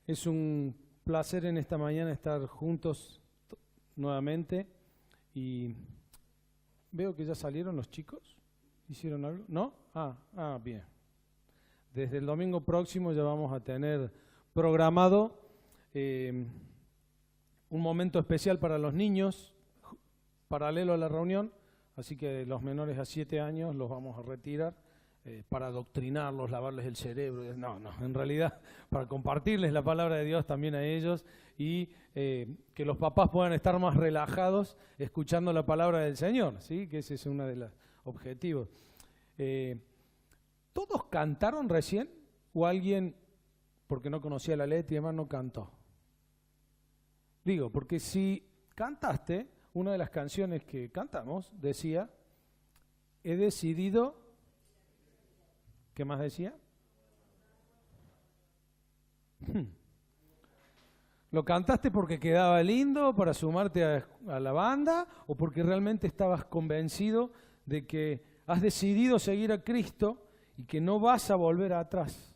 Es un placer en esta mañana estar juntos nuevamente y veo que ya salieron los chicos. ¿Hicieron algo? ¿No? Bien. Desde el domingo próximo ya vamos a tener programado un momento especial para los niños, paralelo a la reunión, así que los menores a 7 años los vamos a retirar para adoctrinarlos, lavarles el cerebro. No, en realidad para compartirles la palabra de Dios también a ellos y que los papás puedan estar más relajados escuchando la palabra del Señor, ¿sí? Que ese es uno de los objetivos. ¿Todos cantaron recién o alguien, porque no conocía la letra y demás, no cantó? Digo, porque si cantaste, una de las canciones que cantamos decía, he decidido, ¿qué más decía? ¿Lo cantaste porque quedaba lindo para sumarte a la banda o porque realmente estabas convencido de que has decidido seguir a Cristo y que no vas a volver atrás,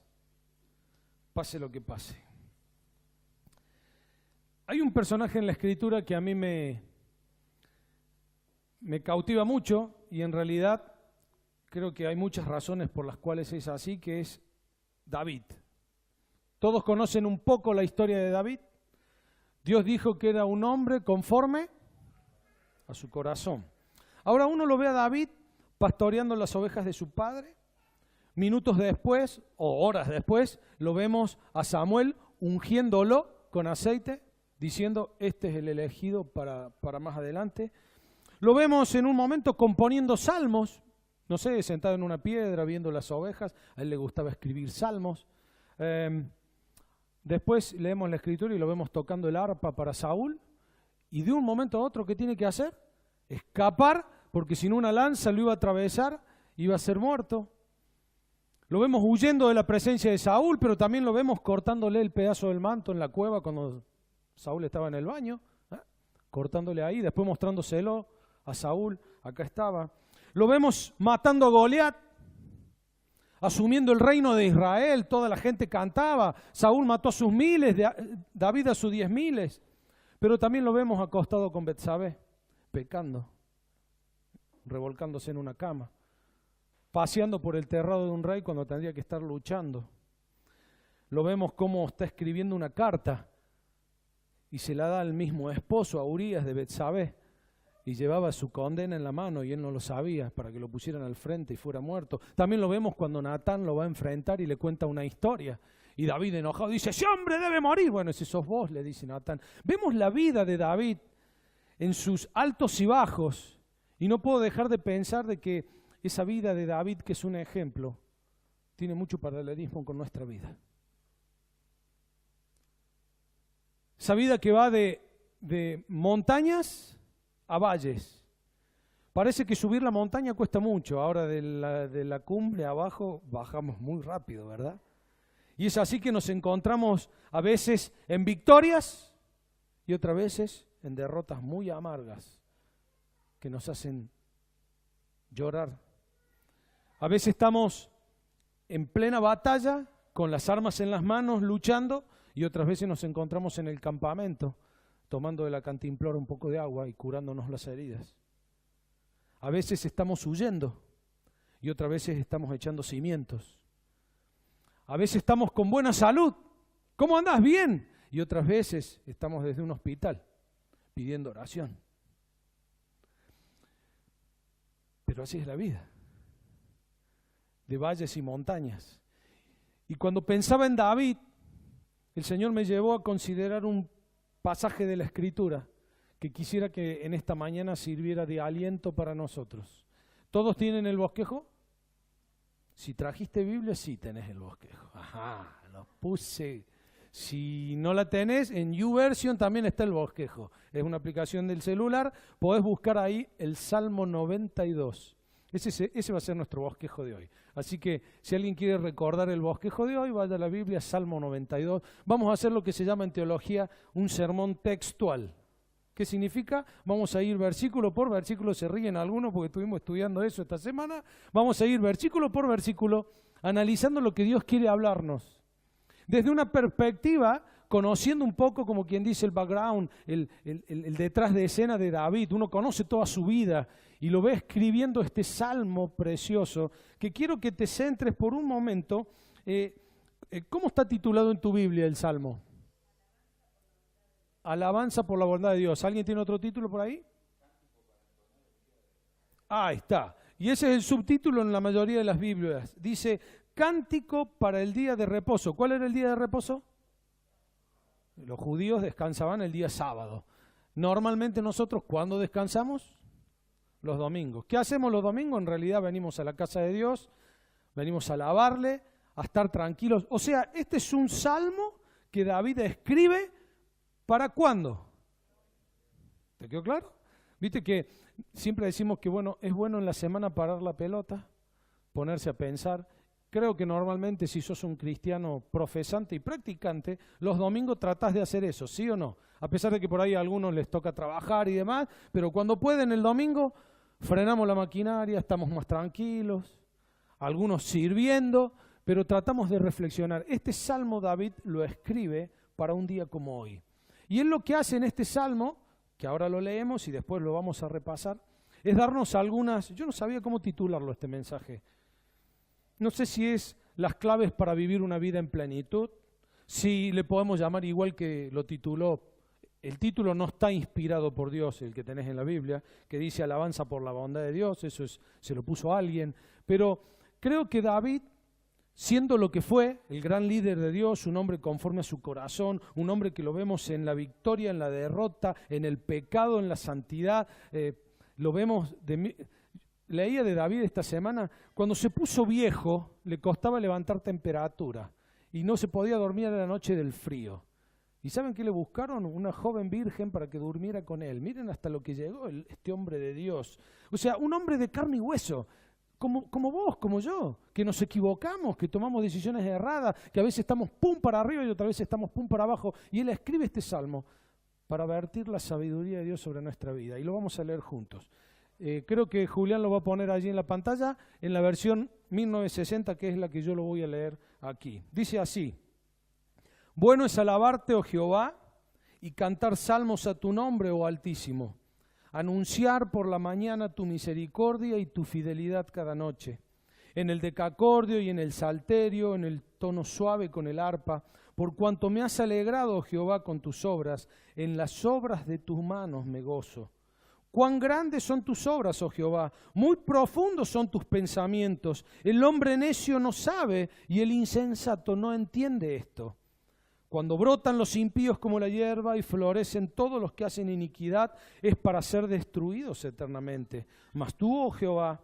pase lo que pase? Hay un personaje en la Escritura que a mí me cautiva mucho y en realidad creo que hay muchas razones por las cuales es así, que es David. Todos conocen un poco la historia de David. Dios dijo que era un hombre conforme a su corazón. Ahora uno lo ve a David pastoreando las ovejas de su padre. Minutos después, o horas después, lo vemos a Samuel ungiéndolo con aceite, diciendo, este es el elegido para más adelante. Lo vemos en un momento componiendo salmos, no sé, sentado en una piedra viendo las ovejas, a él le gustaba escribir salmos. Después leemos la Escritura y lo vemos tocando el arpa para Saúl, y de un momento a otro, ¿qué tiene que hacer? Escapar, porque sin una lanza lo iba a atravesar, iba a ser muerto. Lo vemos huyendo de la presencia de Saúl, pero también lo vemos cortándole el pedazo del manto en la cueva cuando Saúl estaba en el baño, cortándole ahí, después mostrándoselo a Saúl, acá estaba. Lo vemos matando a Goliat, asumiendo el reino de Israel, toda la gente cantaba, Saúl mató a sus miles, David a sus 10,000, pero también lo vemos acostado con Betsabé, pecando, revolcándose en una cama, paseando por el terrado de un rey cuando tendría que estar luchando. Lo vemos cómo está escribiendo una carta y se la da al mismo esposo, a Urías de Betsabé, y llevaba su condena en la mano y él no lo sabía, para que lo pusieran al frente y fuera muerto. También lo vemos cuando Natán lo va a enfrentar y le cuenta una historia. Y David enojado dice, ese hombre debe morir. Bueno, ese sos vos, le dice Natán. Vemos la vida de David en sus altos y bajos. Y no puedo dejar de pensar de que esa vida de David, que es un ejemplo, tiene mucho paralelismo con nuestra vida. Esa vida que va de montañas a valles. Parece que subir la montaña cuesta mucho, ahora de la cumbre abajo bajamos muy rápido, ¿verdad? Y es así que nos encontramos a veces en victorias y otras veces en derrotas muy amargas que nos hacen llorar. A veces estamos en plena batalla con las armas en las manos luchando y otras veces nos encontramos en el campamento tomando de la cantimplora un poco de agua y curándonos las heridas. A veces estamos huyendo y otras veces estamos echando cimientos. A veces estamos con buena salud. ¿Cómo andás? Bien. Y otras veces estamos desde un hospital pidiendo oración. Pero así es la vida, de valles y montañas. Y cuando pensaba en David, el Señor me llevó a considerar un pasaje de la Escritura que quisiera que en esta mañana sirviera de aliento para nosotros. ¿Todos tienen el bosquejo? Si trajiste Biblia, sí tenés el bosquejo. Ajá, lo puse. Si no la tenés, en YouVersion también está el bosquejo. Es una aplicación del celular, podés buscar ahí el Salmo 92. Ese va a ser nuestro bosquejo de hoy. Así que si alguien quiere recordar el bosquejo de hoy, vaya a la Biblia, Salmo 92. Vamos a hacer lo que se llama en teología un sermón textual. ¿Qué significa? Vamos a ir versículo por versículo, se ríen algunos porque estuvimos estudiando eso esta semana. Vamos a ir versículo por versículo, analizando lo que Dios quiere hablarnos. desde una perspectiva, conociendo un poco, como quien dice, el background, el detrás de escena de David. Uno conoce toda su vida y lo ve escribiendo este salmo precioso, que quiero que te centres por un momento. ¿Cómo está titulado en tu Biblia el salmo? Alabanza por la bondad de Dios. ¿Alguien tiene otro título por ahí? Ahí está. Y ese es el subtítulo en la mayoría de las Biblias. Dice, cántico para el día de reposo. ¿Cuál era el día de reposo? Los judíos descansaban el día sábado. Normalmente nosotros, ¿cuándo descansamos? Los domingos. ¿Qué hacemos los domingos? En realidad venimos a la casa de Dios, venimos a alabarle, a estar tranquilos. O sea, este es un salmo que David escribe, ¿para cuándo? ¿Te quedó claro? Viste que siempre decimos que es bueno en la semana parar la pelota, ponerse a pensar. Creo que normalmente si sos un cristiano profesante y practicante, los domingos tratás de hacer eso, ¿sí o no? A pesar de que por ahí a algunos les toca trabajar y demás, pero cuando pueden el domingo, frenamos la maquinaria, estamos más tranquilos, algunos sirviendo, pero tratamos de reflexionar. Este salmo David lo escribe para un día como hoy. Y él lo que hace en este salmo, que ahora lo leemos y después lo vamos a repasar, es darnos algunas, yo no sabía cómo titularlo este mensaje. No sé si es las claves para vivir una vida en plenitud, si le podemos llamar igual que lo tituló. El título no está inspirado por Dios, el que tenés en la Biblia, que dice alabanza por la bondad de Dios, se lo puso alguien. Pero creo que David, siendo lo que fue, el gran líder de Dios, un hombre conforme a su corazón, un hombre que lo vemos en la victoria, en la derrota, en el pecado, en la santidad, lo vemos leía de David esta semana, cuando se puso viejo le costaba levantar temperatura y no se podía dormir en la noche del frío. ¿Y saben qué le buscaron? Una joven virgen para que durmiera con él. Miren hasta lo que llegó este hombre de Dios. O sea, un hombre de carne y hueso, como vos, como yo, que nos equivocamos, que tomamos decisiones erradas, que a veces estamos pum para arriba y otras veces estamos pum para abajo. Y él escribe este salmo para vertir la sabiduría de Dios sobre nuestra vida. Y lo vamos a leer juntos. Creo que Julián lo va a poner allí en la pantalla, en la versión 1960, que es la que yo lo voy a leer aquí. Dice así: bueno es alabarte, oh Jehová, y cantar salmos a tu nombre, oh Altísimo, anunciar por la mañana tu misericordia y tu fidelidad cada noche, en el decacordio y en el salterio, en el tono suave con el arpa, por cuanto me has alegrado, oh Jehová, con tus obras, en las obras de tus manos me gozo. Cuán grandes son tus obras, oh Jehová, muy profundos son tus pensamientos. El hombre necio no sabe y el insensato no entiende esto. Cuando brotan los impíos como la hierba y florecen todos los que hacen iniquidad, es para ser destruidos eternamente. Mas tú, oh Jehová,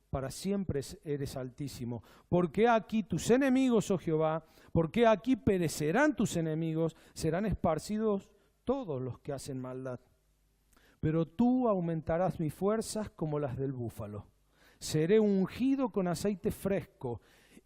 para siempre eres altísimo. Porque aquí tus enemigos, oh Jehová, porque aquí perecerán tus enemigos, serán esparcidos todos los que hacen maldad. Pero tú aumentarás mis fuerzas como las del búfalo. Seré ungido con aceite fresco,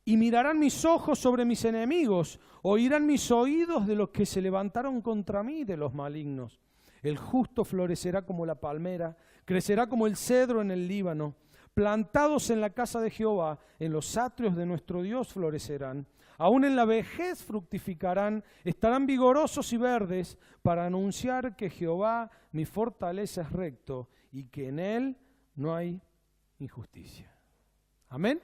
y mirarán mis ojos sobre mis enemigos, oirán mis oídos de los que se levantaron contra mí, de los malignos. El justo florecerá como la palmera, crecerá como el cedro en el Líbano. Plantados en la casa de Jehová, en los atrios de nuestro Dios florecerán. Aún en la vejez fructificarán, estarán vigorosos y verdes, para anunciar que Jehová mi fortaleza es recto y que en él no hay injusticia. Amén.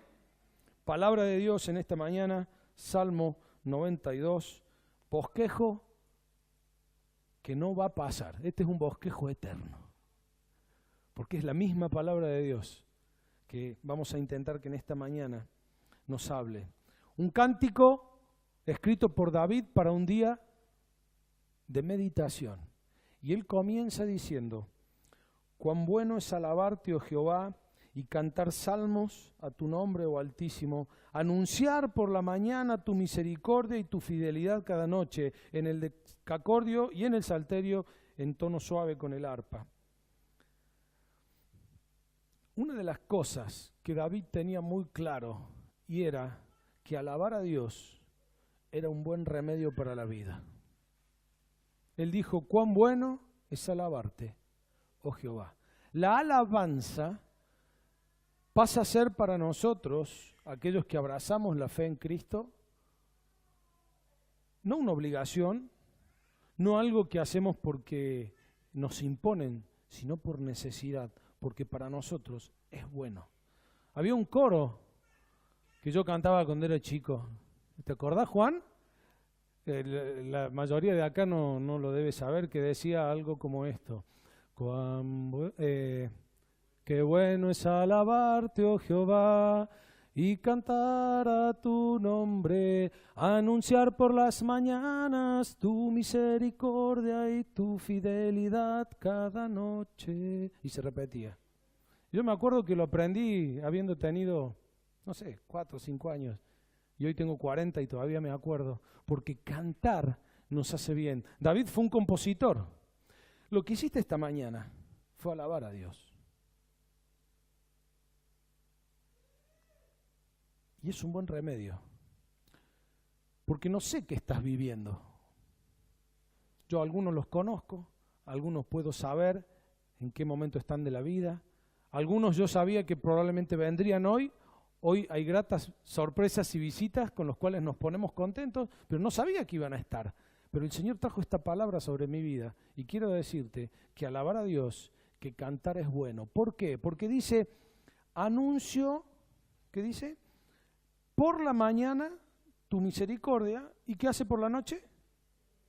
Palabra de Dios en esta mañana, Salmo 92, bosquejo que no va a pasar. Este es un bosquejo eterno, porque es la misma palabra de Dios que vamos a intentar que en esta mañana nos hable. Un cántico escrito por David para un día de meditación. Y él comienza diciendo: cuán bueno es alabarte, oh Jehová, y cantar salmos a tu nombre, oh Altísimo, anunciar por la mañana tu misericordia y tu fidelidad cada noche, en el decacordio y en el salterio, en tono suave con el arpa. Una de las cosas que David tenía muy claro, y era que alabar a Dios era un buen remedio para la vida. Él dijo: cuán bueno es alabarte, oh Jehová. La alabanza pasa a ser para nosotros, aquellos que abrazamos la fe en Cristo, no una obligación, no algo que hacemos porque nos imponen, sino por necesidad, porque para nosotros es bueno. Había un coro que yo cantaba cuando era chico. ¿Te acordás, Juan? La mayoría de acá no lo debe saber, que decía algo como esto. Qué bueno es alabarte, oh Jehová, y cantar a tu nombre, anunciar por las mañanas tu misericordia y tu fidelidad cada noche. Y se repetía. Yo me acuerdo que lo aprendí habiendo tenido, no sé, 4 o 5 años. Y hoy tengo 40 y todavía me acuerdo. Porque cantar nos hace bien. David fue un compositor. Lo que hiciste esta mañana fue alabar a Dios. Y es un buen remedio. Porque no sé qué estás viviendo. Yo algunos los conozco, algunos puedo saber en qué momento están de la vida. Algunos yo sabía que probablemente vendrían hoy. Hoy hay gratas sorpresas y visitas con los cuales nos ponemos contentos, pero no sabía que iban a estar. Pero el Señor trajo esta palabra sobre mi vida y quiero decirte que alabar a Dios, que cantar es bueno. ¿Por qué? Porque dice, anuncio, ¿qué dice? Por la mañana tu misericordia, ¿y qué hace por la noche?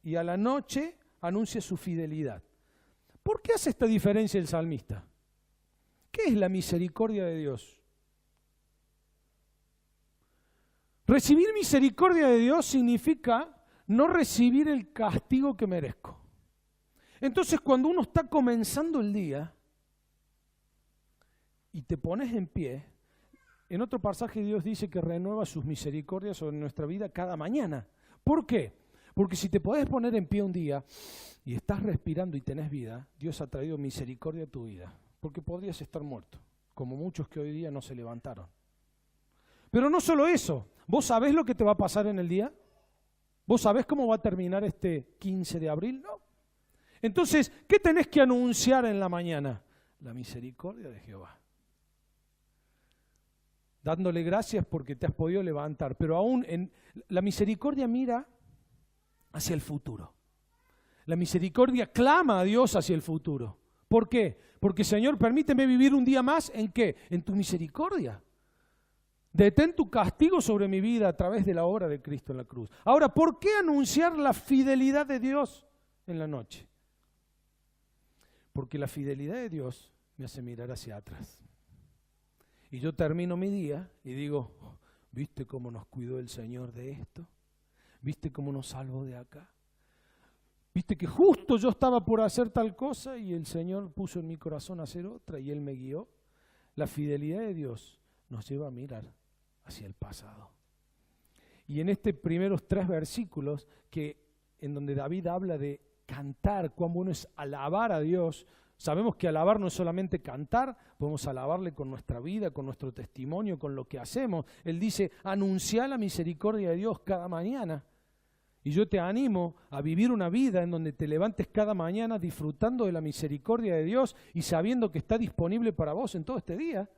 Y a la noche anuncia su fidelidad. ¿Por qué hace esta diferencia el salmista? ¿Qué es la misericordia de Dios? Recibir misericordia de Dios significa no recibir el castigo que merezco. Entonces, cuando uno está comenzando el día y te pones en pie, en otro pasaje Dios dice que renueva sus misericordias sobre nuestra vida cada mañana. ¿Por qué? Porque si te podés poner en pie un día y estás respirando y tenés vida, Dios ha traído misericordia a tu vida. Porque podrías estar muerto, como muchos que hoy día no se levantaron. Pero no solo eso, ¿vos sabés lo que te va a pasar en el día? ¿Vos sabés cómo va a terminar este 15 de abril? No. Entonces, ¿qué tenés que anunciar en la mañana? La misericordia de Jehová. Dándole gracias porque te has podido levantar, pero aún la misericordia mira hacia el futuro. La misericordia clama a Dios hacia el futuro. ¿Por qué? Porque, Señor, permíteme vivir un día más, ¿en qué? En tu misericordia. Detén tu castigo sobre mi vida a través de la obra de Cristo en la cruz. Ahora, ¿por qué anunciar la fidelidad de Dios en la noche? Porque la fidelidad de Dios me hace mirar hacia atrás. Y yo termino mi día y digo, ¿viste cómo nos cuidó el Señor de esto? ¿Viste cómo nos salvó de acá? ¿Viste que justo yo estaba por hacer tal cosa y el Señor puso en mi corazón hacer otra y Él me guió? La fidelidad de Dios nos lleva a mirar hacia el pasado. Y en estos primeros 3 versículos, en donde David habla de cantar, cuán bueno es alabar a Dios, sabemos que alabar no es solamente cantar, podemos alabarle con nuestra vida, con nuestro testimonio, con lo que hacemos. Él dice, anuncia la misericordia de Dios cada mañana. Y yo te animo a vivir una vida en donde te levantes cada mañana disfrutando de la misericordia de Dios y sabiendo que está disponible para vos en todo este día.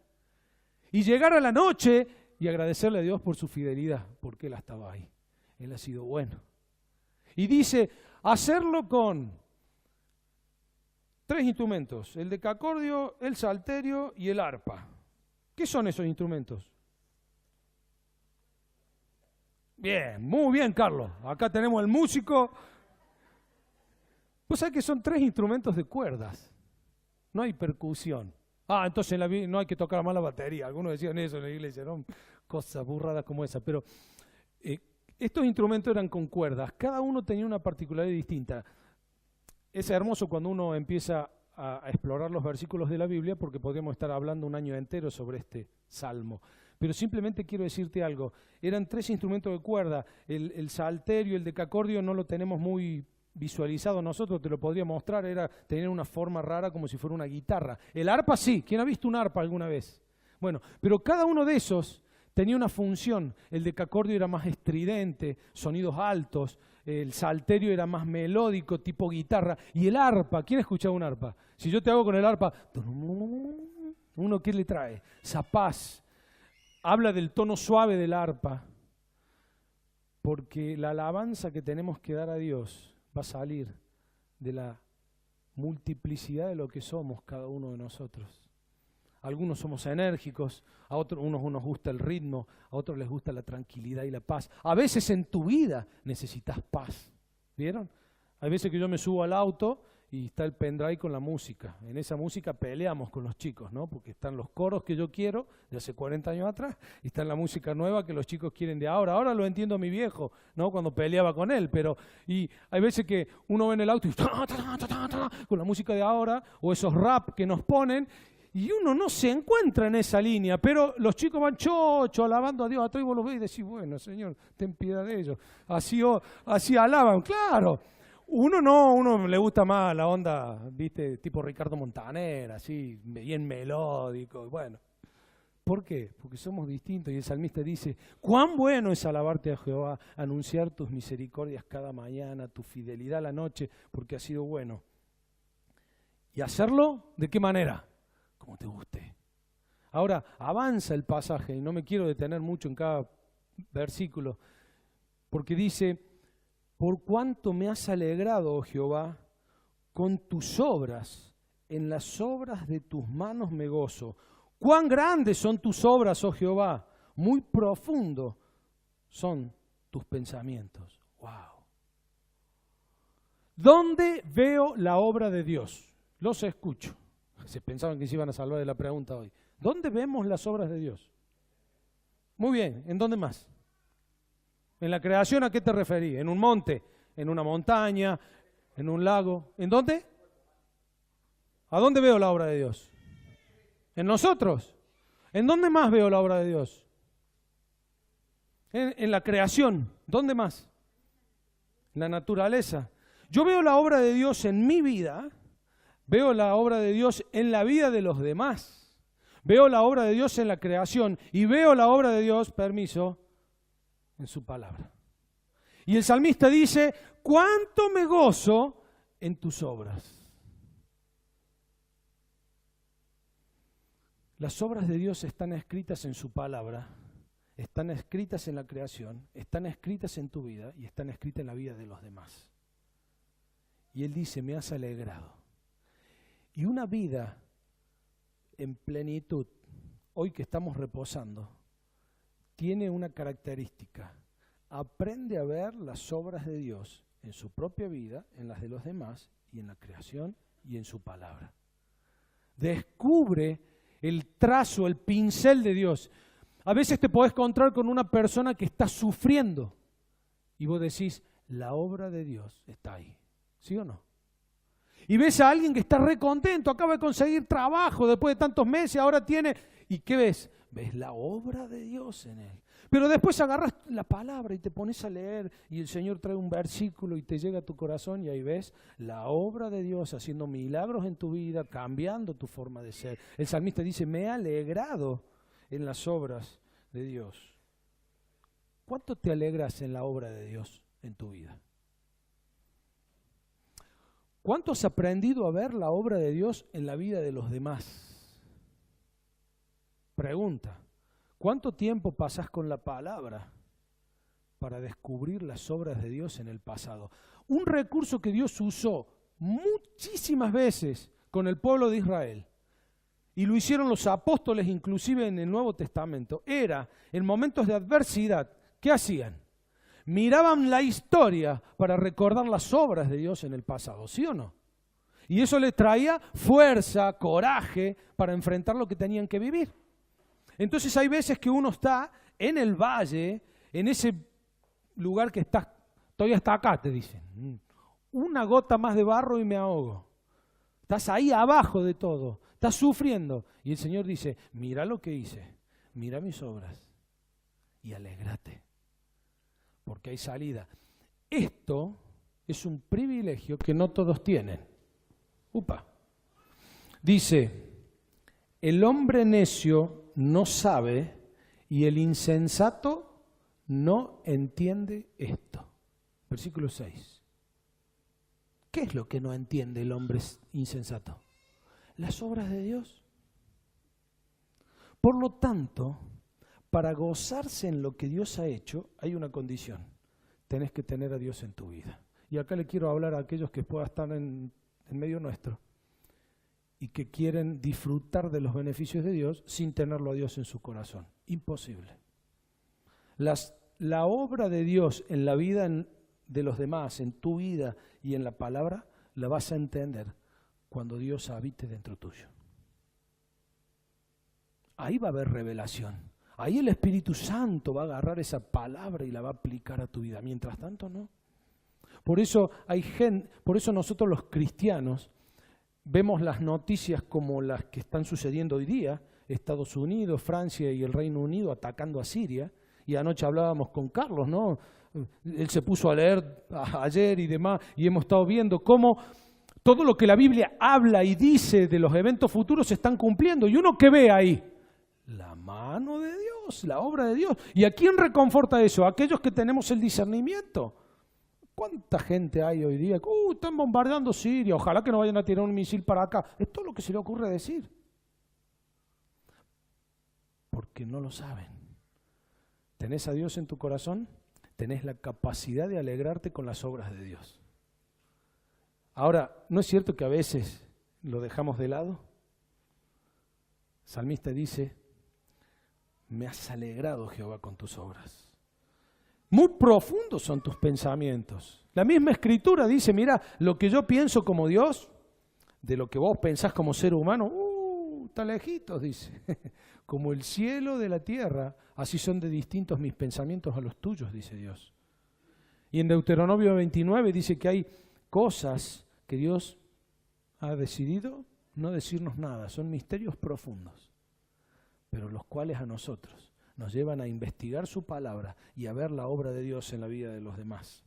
Y llegar a la noche y agradecerle a Dios por su fidelidad, porque Él estaba ahí. Él ha sido bueno. Y dice, hacerlo con 3 instrumentos, el decacordio, el salterio y el arpa. ¿Qué son esos instrumentos? Bien, muy bien, Carlos. Acá tenemos el músico. Pues sabés que son 3 instrumentos de cuerdas. No hay percusión. Entonces no hay que tocar más la batería. Algunos decían eso en la iglesia, ¿no? Cosas burradas como esa. Pero estos instrumentos eran con cuerdas. Cada uno tenía una particularidad distinta. Es hermoso cuando uno empieza a explorar los versículos de la Biblia, porque podríamos estar hablando un año entero sobre este salmo. Pero simplemente quiero decirte algo. Eran 3 instrumentos de cuerda. El salterio, el decacordio no lo tenemos muy visualizado nosotros, te lo podría mostrar, era tener una forma rara como si fuera una guitarra. El arpa sí, ¿quién ha visto un arpa alguna vez? Bueno, pero cada uno de esos tenía una función. El decacordio era más estridente, sonidos altos, el salterio era más melódico, tipo guitarra, y el arpa, ¿quién ha escuchado un arpa? Si yo te hago con el arpa, uno ¿qué le trae? Esa paz. Habla del tono suave del arpa. Porque la alabanza que tenemos que dar a Dios va a salir de la multiplicidad de lo que somos cada uno de nosotros. Algunos somos enérgicos, a otros unos nos gusta el ritmo, a otros les gusta la tranquilidad y la paz. A veces en tu vida necesitas paz, ¿vieron? Hay veces que yo me subo al auto y está el pendrive con la música. En esa música peleamos con los chicos, ¿no? Porque están los coros que yo quiero de hace 40 años atrás y está la música nueva que los chicos quieren de ahora. Ahora lo entiendo a mi viejo, ¿no? Cuando peleaba con él, y hay veces que uno ve en el auto y con la música de ahora o esos rap que nos ponen y uno no se encuentra en esa línea, pero los chicos van chocho alabando a Dios atrás y vos los ves y decís, bueno, Señor, ten piedad de ellos. Así alaban, claro. Uno le gusta más la onda, viste, tipo Ricardo Montaner, así, bien melódico, bueno. ¿Por qué? Porque somos distintos y el salmista dice, cuán bueno es alabarte a Jehová, anunciar tus misericordias cada mañana, tu fidelidad a la noche, porque ha sido bueno. ¿Y hacerlo de qué manera? Como te guste. Ahora, avanza el pasaje y no me quiero detener mucho en cada versículo, porque dice, por cuanto me has alegrado, oh Jehová, con tus obras, en las obras de tus manos me gozo. Cuán grandes son tus obras, oh Jehová, muy profundo son tus pensamientos. Wow. ¿Dónde veo la obra de Dios? Los escucho. Se pensaban que se iban a salvar de la pregunta hoy. ¿Dónde vemos las obras de Dios? Muy bien, ¿en dónde más? ¿En la creación a qué te referí? ¿En un monte? ¿En una montaña? ¿En un lago? ¿En dónde? ¿A dónde veo la obra de Dios? ¿En nosotros? ¿En dónde más veo la obra de Dios? En la creación. ¿Dónde más? En la naturaleza. Yo veo la obra de Dios en mi vida, veo la obra de Dios en la vida de los demás, veo la obra de Dios en la creación y veo la obra de Dios, permiso, en su palabra. Y el salmista dice, cuánto me gozo en tus obras. Las obras de Dios están escritas en su palabra, están escritas en la creación, están escritas en tu vida y están escritas en la vida de los demás. Y él dice, me has alegrado. Y una vida en plenitud, hoy que estamos reposando, tiene una característica. Aprende a ver las obras de Dios en su propia vida, en las de los demás, y en la creación y en su palabra. Descubre el trazo, el pincel de Dios. A veces te podés encontrar con una persona que está sufriendo y vos decís, la obra de Dios está ahí. ¿Sí o no? Y ves a alguien que está re contento, acaba de conseguir trabajo después de tantos meses, ahora tiene... ¿Y qué ves? Ves la obra de Dios en él. Pero después agarras la palabra y te pones a leer y el Señor trae un versículo y te llega a tu corazón y ahí ves la obra de Dios haciendo milagros en tu vida, cambiando tu forma de ser. El salmista dice, me he alegrado en las obras de Dios. ¿Cuánto te alegras en la obra de Dios en tu vida? ¿Cuánto has aprendido a ver la obra de Dios en la vida de los demás? Pregunta, ¿cuánto tiempo pasás con la palabra para descubrir las obras de Dios en el pasado? Un recurso que Dios usó muchísimas veces con el pueblo de Israel, y lo hicieron los apóstoles inclusive en el Nuevo Testamento, era en momentos de adversidad, ¿qué hacían? Miraban la historia para recordar las obras de Dios en el pasado, ¿sí o no? Y eso les traía fuerza, coraje para enfrentar lo que tenían que vivir. Entonces hay veces que uno está en el valle, en ese lugar que está, todavía está acá, te dicen. Una gota más de barro y me ahogo. Estás ahí abajo de todo, estás sufriendo. Y el Señor dice, mira lo que hice, mira mis obras y alégrate. Porque hay salida. Esto es un privilegio que no todos tienen. Dice, el hombre necio no sabe y el insensato no entiende esto. Versículo 6. ¿Qué es lo que no entiende el hombre insensato? Las obras de Dios. Por lo tanto, para gozarse en lo que Dios ha hecho, hay una condición. tenés que tener a Dios en tu vida. Y acá le quiero hablar a aquellos que puedan estar en medio nuestro y que quieren disfrutar de los beneficios de Dios sin tenerlo a Dios en su corazón. Imposible. La obra de Dios en la vida de los demás, en tu vida y en la palabra, la vas a entender cuando Dios habite dentro tuyo. Ahí va a haber revelación. Ahí el Espíritu Santo va a agarrar esa palabra y la va a aplicar a tu vida. Mientras tanto, no. Por eso nosotros los cristianos vemos las noticias como las que están sucediendo hoy día, Estados Unidos, Francia y el Reino Unido atacando a Siria, y anoche hablábamos con Carlos, ¿no? Él se puso a leer ayer y demás, y hemos estado viendo cómo todo lo que la Biblia habla y dice de los eventos futuros se están cumpliendo. ¿Y uno qué ve ahí? La mano de Dios, la obra de Dios. ¿Y a quién reconforta eso? A aquellos que tenemos el discernimiento. ¿Cuánta gente hay hoy día? Están bombardeando Siria, ojalá que no vayan a tirar un misil para acá. Es todo lo que se le ocurre decir. Porque no lo saben. ¿Tenés a Dios en tu corazón? Tenés la capacidad de alegrarte con las obras de Dios. Ahora, ¿no es cierto que a veces lo dejamos de lado? El salmista dice, me has alegrado, Jehová, con tus obras. Muy profundos son tus pensamientos. La misma Escritura dice, mira, lo que yo pienso como Dios, de lo que vos pensás como ser humano, está lejitos, dice. Como el cielo de la tierra, así son de distintos mis pensamientos a los tuyos, dice Dios. Y en Deuteronomio 29 dice que hay cosas que Dios ha decidido no decirnos nada, son misterios profundos, pero los cuales a nosotros nos llevan a investigar su palabra y a ver la obra de Dios en la vida de los demás.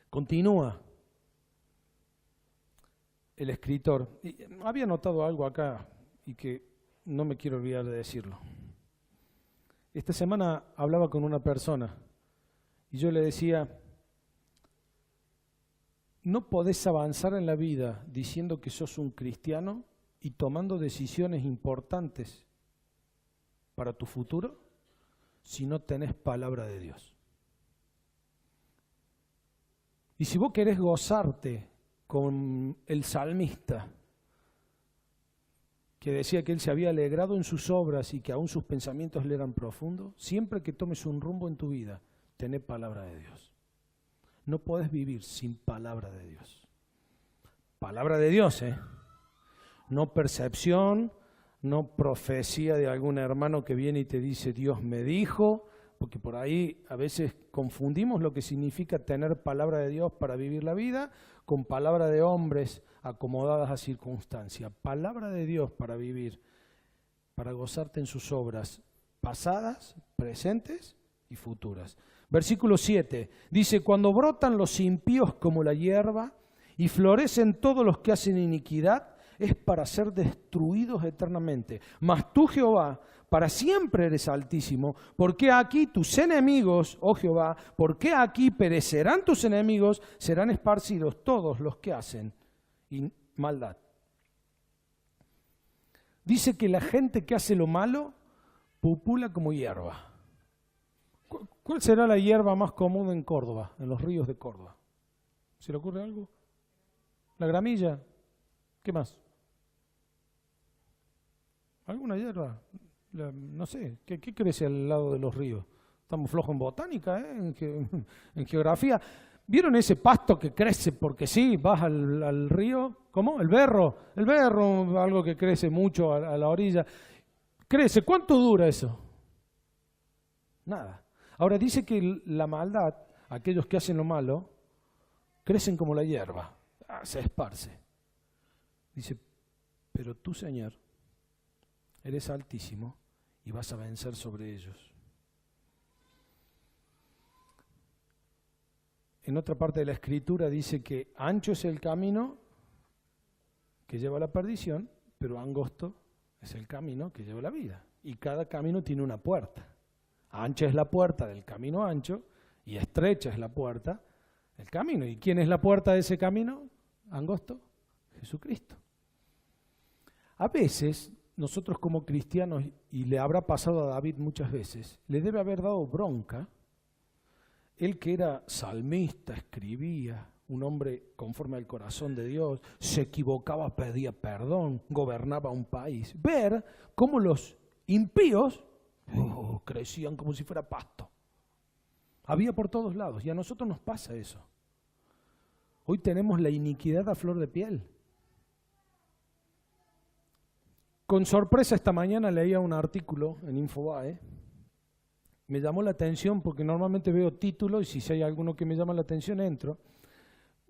Continúa el escritor. Y había notado algo acá y que no me quiero olvidar de decirlo. Esta semana hablaba con una persona y yo le decía, no podés avanzar en la vida diciendo que sos un cristiano y tomando decisiones importantes para tu futuro si no tenés palabra de Dios. Y si vos querés gozarte con el salmista, que decía que él se había alegrado en sus obras y que aún sus pensamientos le eran profundos, siempre que tomes un rumbo en tu vida, tené palabra de Dios. No podés vivir sin palabra de Dios. Palabra de Dios, no percepción, no profecía de algún hermano que viene y te dice Dios me dijo, porque por ahí a veces confundimos lo que significa tener palabra de Dios para vivir la vida con palabra de hombres acomodadas a circunstancias. Palabra de Dios para vivir, para gozarte en sus obras pasadas, presentes y futuras. Versículo 7 dice, cuando brotan los impíos como la hierba y florecen todos los que hacen iniquidad, es para ser destruidos eternamente. Mas tú, Jehová, para siempre eres altísimo. ¿Por qué aquí tus enemigos, oh Jehová, por qué aquí perecerán tus enemigos? Serán esparcidos todos los que hacen maldad. Dice que la gente que hace lo malo pupula como hierba. ¿Cuál será la hierba más común en Córdoba, en los ríos de Córdoba? ¿Se le ocurre algo? ¿La gramilla? ¿Qué más? ¿Alguna hierba? No sé, ¿qué crece al lado de los ríos? Estamos flojos en botánica, en geografía. ¿Vieron ese pasto que crece porque sí? Vas al río, ¿cómo? El berro, algo que crece mucho a la orilla. Crece, ¿cuánto dura eso? Nada. Ahora dice que la maldad, aquellos que hacen lo malo, crecen como la hierba, se esparce. Dice, pero tú, Señor, eres altísimo y vas a vencer sobre ellos. En otra parte de la Escritura dice que ancho es el camino que lleva a la perdición, pero angosto es el camino que lleva a la vida. Y cada camino tiene una puerta. Ancha es la puerta del camino ancho y estrecha es la puerta del camino. ¿Y quién es la puerta de ese camino angosto? Jesucristo. A veces nosotros como cristianos, y le habrá pasado a David muchas veces, le debe haber dado bronca él que era salmista, escribía, un hombre conforme al corazón de Dios, se equivocaba, pedía perdón, gobernaba un país. Ver cómo los impíos crecían como si fuera pasto. Había por todos lados y a nosotros nos pasa eso. Hoy tenemos la iniquidad a flor de piel. Con sorpresa esta mañana leía un artículo en Infobae. Me llamó la atención porque normalmente veo títulos y si hay alguno que me llama la atención entro.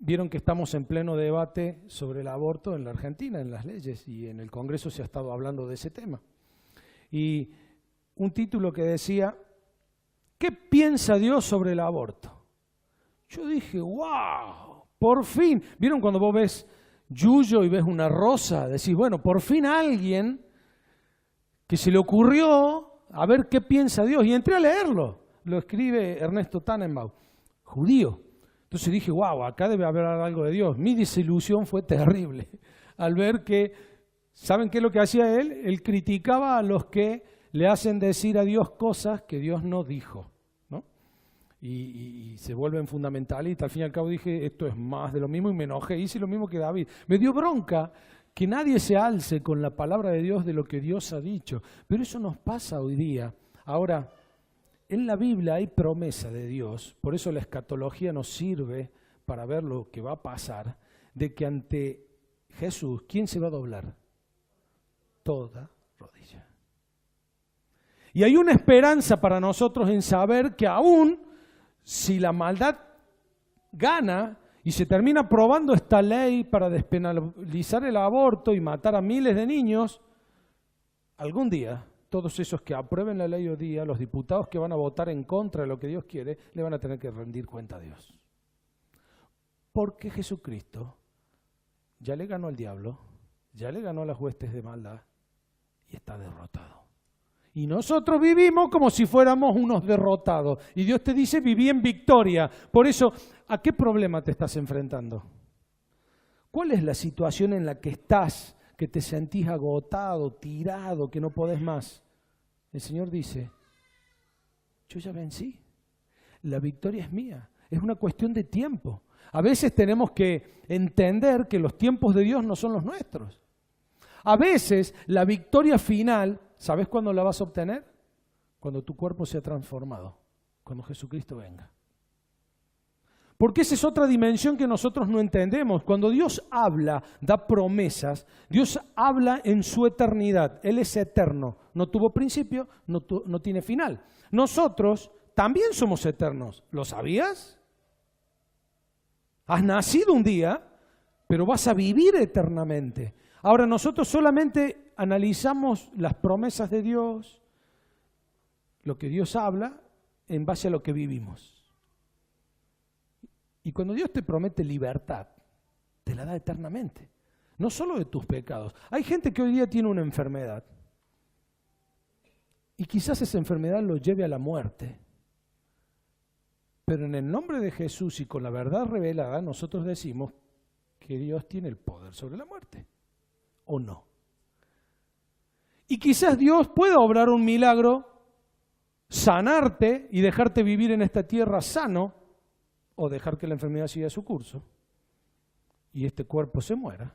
Vieron que estamos en pleno debate sobre el aborto en la Argentina, en las leyes, y en el Congreso se ha estado hablando de ese tema. Y un título que decía, ¿qué piensa Dios sobre el aborto? Yo dije, wow, por fin. ¿Vieron cuando vos ves Yuyo y ves una rosa? Decís, bueno, por fin alguien que se le ocurrió a ver qué piensa Dios. Y entré a leerlo. Lo escribe Ernesto Tannenbaum, judío. Entonces dije, wow, acá debe haber algo de Dios. Mi desilusión fue terrible al ver que, ¿saben qué es lo que hacía él? Él criticaba a los que le hacen decir a Dios cosas que Dios no dijo, ¿no? Y se vuelven fundamentalistas. Al fin y al cabo dije, esto es más de lo mismo y me enojé. Hice lo mismo que David. Me dio bronca que nadie se alce con la palabra de Dios de lo que Dios ha dicho. Pero eso nos pasa hoy día. Ahora, en la Biblia hay promesa de Dios, por eso la escatología nos sirve para ver lo que va a pasar, de que ante Jesús, ¿quién se va a doblar? Toda rodilla. Y hay una esperanza para nosotros en saber que aún si la maldad gana y se termina aprobando esta ley para despenalizar el aborto y matar a miles de niños, algún día todos esos que aprueben la ley hoy día, los diputados que van a votar en contra de lo que Dios quiere, le van a tener que rendir cuenta a Dios. Porque Jesucristo ya le ganó al diablo, ya le ganó a las huestes de maldad y está derrotado. Y nosotros vivimos como si fuéramos unos derrotados. Y Dios te dice, viví en victoria. Por eso, ¿a qué problema te estás enfrentando? ¿Cuál es la situación en la que estás, que te sentís agotado, tirado, que no podés más? El Señor dice, yo ya vencí, la victoria es mía, es una cuestión de tiempo. A veces tenemos que entender que los tiempos de Dios no son los nuestros. A veces la victoria final, ¿sabes cuándo la vas a obtener? Cuando tu cuerpo sea transformado, cuando Jesucristo venga. Porque esa es otra dimensión que nosotros no entendemos. Cuando Dios habla, da promesas, Dios habla en su eternidad. Él es eterno, no tuvo principio, no tiene final. Nosotros también somos eternos. ¿Lo sabías? Has nacido un día, pero vas a vivir eternamente. Ahora nosotros solamente analizamos las promesas de Dios, lo que Dios habla, en base a lo que vivimos. Y cuando Dios te promete libertad, te la da eternamente. No solo de tus pecados. Hay gente que hoy día tiene una enfermedad. Y quizás esa enfermedad lo lleve a la muerte. Pero en el nombre de Jesús y con la verdad revelada, nosotros decimos que Dios tiene el poder sobre la muerte. ¿O no? Y quizás Dios pueda obrar un milagro, sanarte y dejarte vivir en esta tierra sano, o dejar que la enfermedad siga su curso y este cuerpo se muera,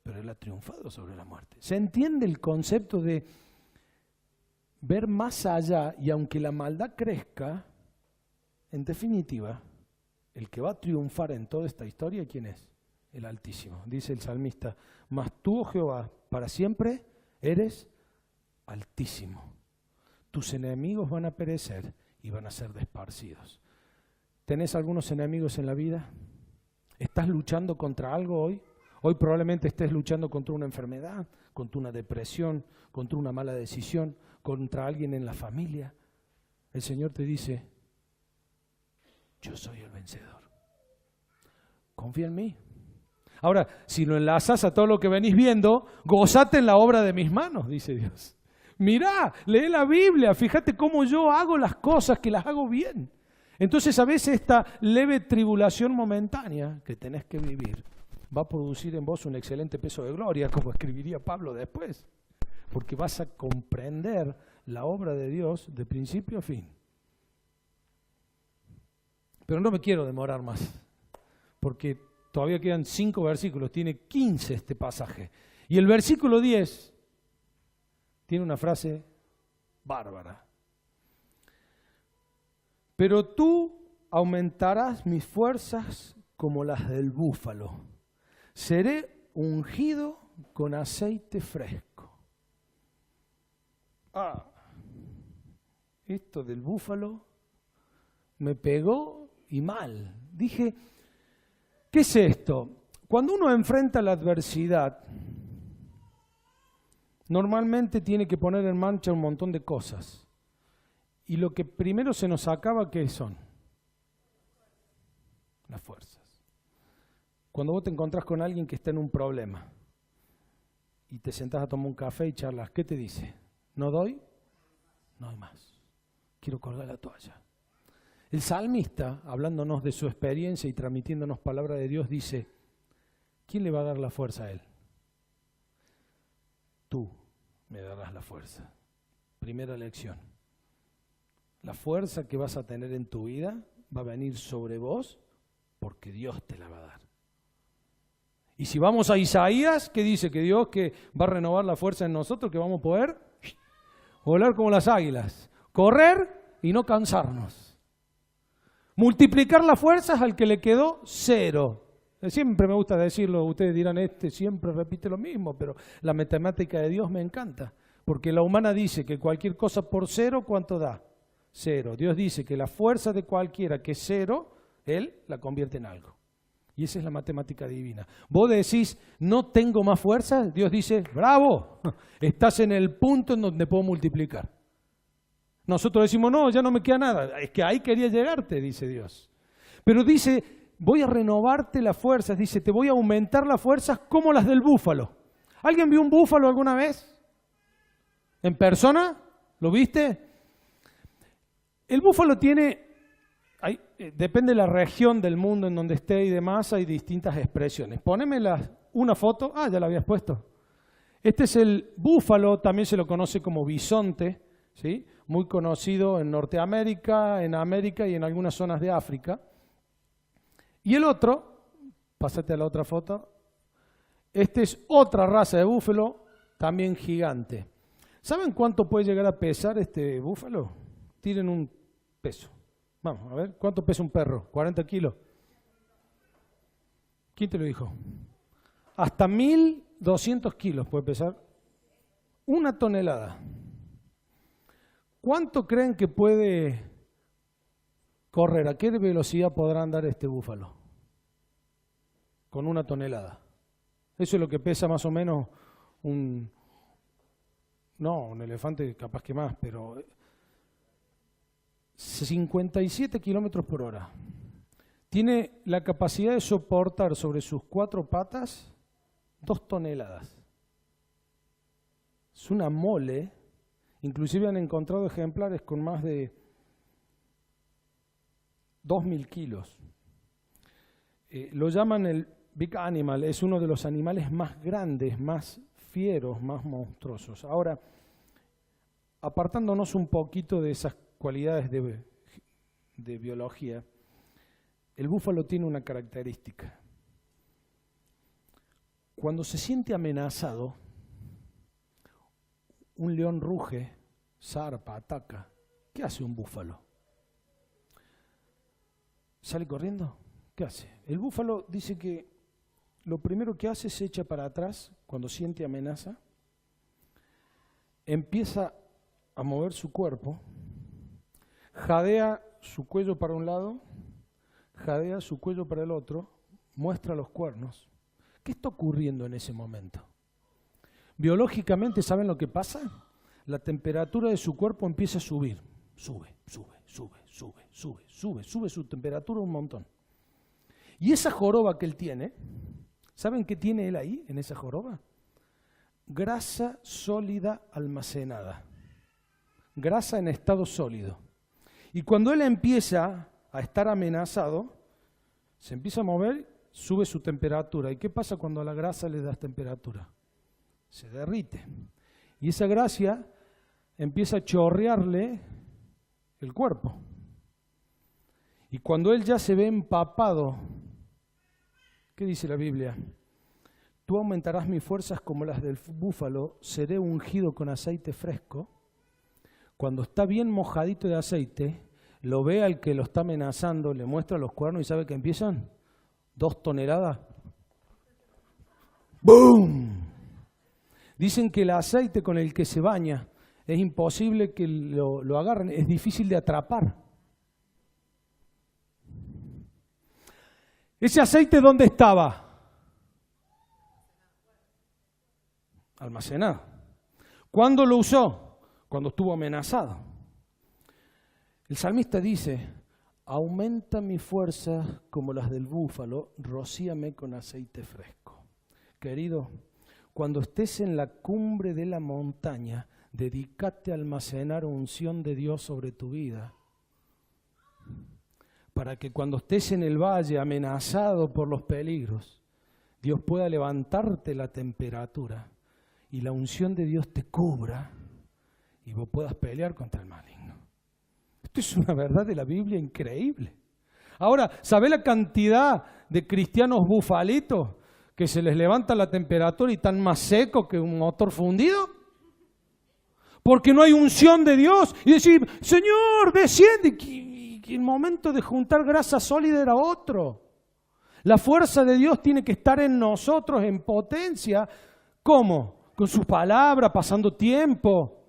pero Él ha triunfado sobre la muerte. ¿Se entiende el concepto de ver más allá? Y aunque la maldad crezca, en definitiva, el que va a triunfar en toda esta historia, ¿quién es? El Altísimo. Dice el salmista, mas tú, oh Jehová, para siempre eres altísimo. Tus enemigos van a perecer y van a ser desparcidos. ¿Tenés algunos enemigos en la vida? ¿Estás luchando contra algo hoy? Hoy probablemente estés luchando contra una enfermedad, contra una depresión, contra una mala decisión, contra alguien en la familia. El Señor te dice, yo soy el vencedor. Confía en mí. Ahora, si lo enlazas a todo lo que venís viendo, gozate en la obra de mis manos, dice Dios. Mirá, lee la Biblia, fíjate cómo yo hago las cosas, que las hago bien. Entonces a veces esta leve tribulación momentánea que tenés que vivir va a producir en vos un excelente peso de gloria, como escribiría Pablo después, porque vas a comprender la obra de Dios de principio a fin. Pero no me quiero demorar más, porque todavía quedan 5 versículos, tiene 15 este pasaje. Y el versículo 10 tiene una frase bárbara. Pero tú aumentarás mis fuerzas como las del búfalo. Seré ungido con aceite fresco. Esto del búfalo me pegó y mal. Dije, ¿qué es esto? Cuando uno enfrenta la adversidad, normalmente tiene que poner en marcha un montón de cosas. Y lo que primero se nos acaba, ¿qué son? Las fuerzas. Cuando vos te encontrás con alguien que está en un problema y te sentás a tomar un café y charlas, ¿qué te dice? ¿No doy? No hay más. Quiero colgar la toalla. El salmista, hablándonos de su experiencia y transmitiéndonos palabra de Dios, dice, ¿quién le va a dar la fuerza a él? Tú me darás la fuerza. Primera lección. La fuerza que vas a tener en tu vida va a venir sobre vos porque Dios te la va a dar. Y si vamos a Isaías, ¿qué dice? Que Dios que va a renovar la fuerza en nosotros, que vamos a poder volar como las águilas, correr y no cansarnos. Multiplicar las fuerzas al que le quedó 0. Siempre me gusta decirlo, ustedes dirán, siempre repite lo mismo, pero la matemática de Dios me encanta. Porque la humana dice que cualquier cosa por 0, ¿cuánto da? 0. Dios dice que la fuerza de cualquiera que es 0, Él la convierte en algo. Y esa es la matemática divina. Vos decís, no tengo más fuerza, Dios dice, bravo, estás en el punto en donde puedo multiplicar. Nosotros decimos, no, ya no me queda nada. Es que ahí quería llegarte, dice Dios. Pero dice, voy a renovarte las fuerzas, dice, te voy a aumentar las fuerzas como las del búfalo. ¿Alguien vio un búfalo alguna vez? ¿En persona? ¿Lo viste? El búfalo tiene, depende de la región del mundo en donde esté y demás, hay distintas expresiones. Poneme una foto, ya la habías puesto. Este es el búfalo, también se lo conoce como bisonte, ¿sí? Muy conocido en Norteamérica, en América y en algunas zonas de África. Y el otro, pásate a la otra foto, este es otra raza de búfalo, también gigante. ¿Saben cuánto puede llegar a pesar este búfalo? Tiren un peso. Vamos, a ver, ¿cuánto pesa un perro? ¿40 kilos? ¿Quién te lo dijo? Hasta 1.200 kilos puede pesar. 1 tonelada. ¿Cuánto creen que puede correr? ¿A qué velocidad podrá andar este búfalo? Con 1 tonelada. Eso es lo que pesa más o menos un elefante capaz que más, pero 57 kilómetros por hora. Tiene la capacidad de soportar sobre sus 4 patas 2 toneladas. Es una mole. Inclusive han encontrado ejemplares con más de 2.000 kilos. Lo llaman el Big Animal, es uno de los animales más grandes, más fieros, más monstruosos. Ahora, apartándonos un poquito de esas cualidades de biología, el búfalo tiene una característica. Cuando se siente amenazado, un león ruge, zarpa, ataca. ¿Qué hace un búfalo? ¿Sale corriendo? ¿Qué hace? El búfalo dice que lo primero que hace es se echa para atrás cuando siente amenaza, empieza a mover su cuerpo, jadea su cuello para un lado, jadea su cuello para el otro, muestra los cuernos. ¿Qué está ocurriendo en ese momento? Biológicamente, ¿saben lo que pasa? La temperatura de su cuerpo empieza a subir. Sube su temperatura un montón. Y esa joroba que él tiene, ¿saben qué tiene él ahí, en esa joroba? Grasa sólida almacenada. Grasa en estado sólido. Y cuando él empieza a estar amenazado, se empieza a mover, sube su temperatura. ¿Y qué pasa cuando a la grasa le das temperatura? Se derrite. Y esa grasa empieza a chorrearle el cuerpo. Y cuando él ya se ve empapado, ¿qué dice la Biblia? Tú aumentarás mis fuerzas como las del búfalo, seré ungido con aceite fresco. Cuando está bien mojadito de aceite, lo ve al que lo está amenazando, le muestra los cuernos y ¿sabe qué empiezan? 2 toneladas. ¡Boom! Dicen que el aceite con el que se baña es imposible que lo agarren, es difícil de atrapar. ¿Ese aceite dónde estaba? Almacenado. ¿Cuándo lo usó? Cuando estuvo amenazado. El salmista dice, aumenta mi fuerza como las del búfalo, rocíame con aceite fresco. Querido, cuando estés en la cumbre de la montaña, dedícate a almacenar unción de Dios sobre tu vida, para que cuando estés en el valle amenazado por los peligros, Dios pueda levantarte la temperatura y la unción de Dios te cubra y vos puedas pelear contra el maligno. Esto es una verdad de la Biblia increíble. Ahora, ¿sabés la cantidad de cristianos bufalitos que se les levanta la temperatura y están más secos que un motor fundido? Porque no hay unción de Dios. Y decir, Señor, desciende. Y el momento de juntar grasa sólida era otro. La fuerza de Dios tiene que estar en nosotros en potencia. ¿Cómo? Con su palabra, pasando tiempo.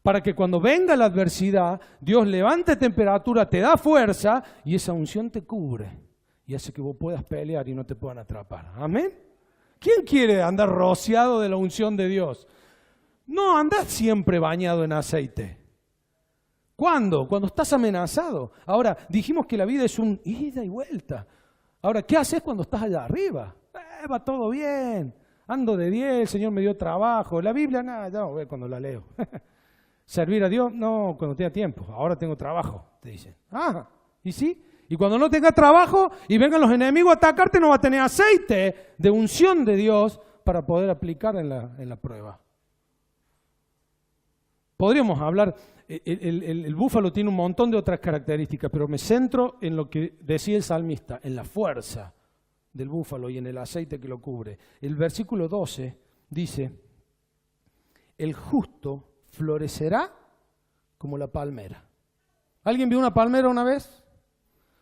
Para que cuando venga la adversidad, Dios levante temperatura, te da fuerza y esa unción te cubre. Y hace que vos puedas pelear y no te puedan atrapar. ¿Amén? ¿Quién quiere andar rociado de la unción de Dios? No, andás siempre bañado en aceite. ¿Cuándo? Cuando estás amenazado. Ahora, dijimos que la vida es un ida y vuelta. Ahora, ¿qué haces cuando estás allá arriba? Va todo bien, ando de 10, el Señor me dio trabajo. La Biblia, nada, ya voy cuando la leo. Servir a Dios, no, cuando tenga tiempo. Ahora tengo trabajo, te dicen. Ah, ¿y sí? Y cuando no tenga trabajo y vengan los enemigos a atacarte, no va a tener aceite de unción de Dios para poder aplicar en la prueba. Podríamos hablar, el búfalo tiene un montón de otras características, pero me centro en lo que decía el salmista, en la fuerza del búfalo y en el aceite que lo cubre. El versículo 12 dice, el justo florecerá como la palmera. ¿Alguien vio una palmera una vez?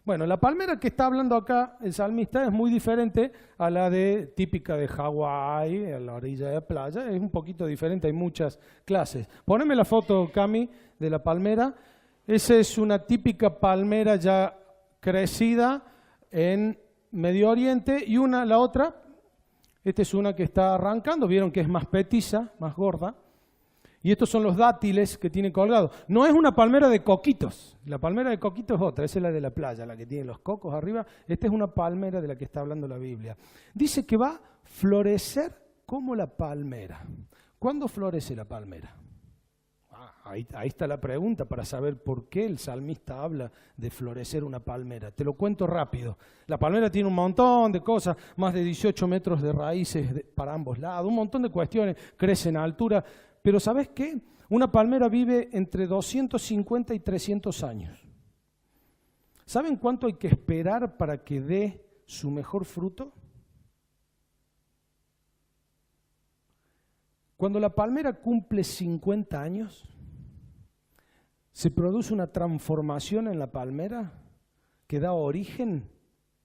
Bueno, la palmera que está hablando acá el salmista es muy diferente a la típica de Hawái, a la orilla de la playa. Es un poquito diferente, hay muchas clases. Poneme la foto, Cami, de la palmera. Esa es una típica palmera ya crecida en Medio Oriente y la otra, esta es una que está arrancando, vieron que es más petiza, más gorda. Y estos son los dátiles que tiene colgados. No es una palmera de coquitos. La palmera de coquitos es otra, esa es la de la playa, la que tiene los cocos arriba. Esta es una palmera de la que está hablando la Biblia. Dice que va a florecer como la palmera. ¿Cuándo florece la palmera? Ahí está la pregunta para saber por qué el salmista habla de florecer una palmera. Te lo cuento rápido. La palmera tiene un montón de cosas, más de 18 metros de raíces para ambos lados, un montón de cuestiones, crece en altura. Pero ¿sabes qué? Una palmera vive entre 250 y 300 años. ¿Saben cuánto hay que esperar para que dé su mejor fruto? Cuando la palmera cumple 50 años, se produce una transformación en la palmera que da origen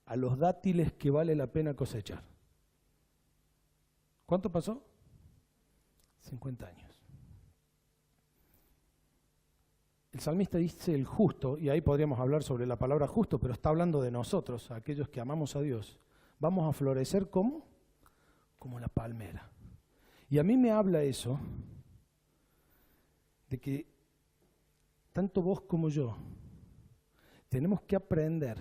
a los dátiles que vale la pena cosechar. ¿Cuánto pasó? 50 años. El salmista dice el justo, y ahí podríamos hablar sobre la palabra justo, pero está hablando de nosotros, aquellos que amamos a Dios. Vamos a florecer ¿cómo? Como la palmera. Y a mí me habla eso, de que tanto vos como yo tenemos que aprender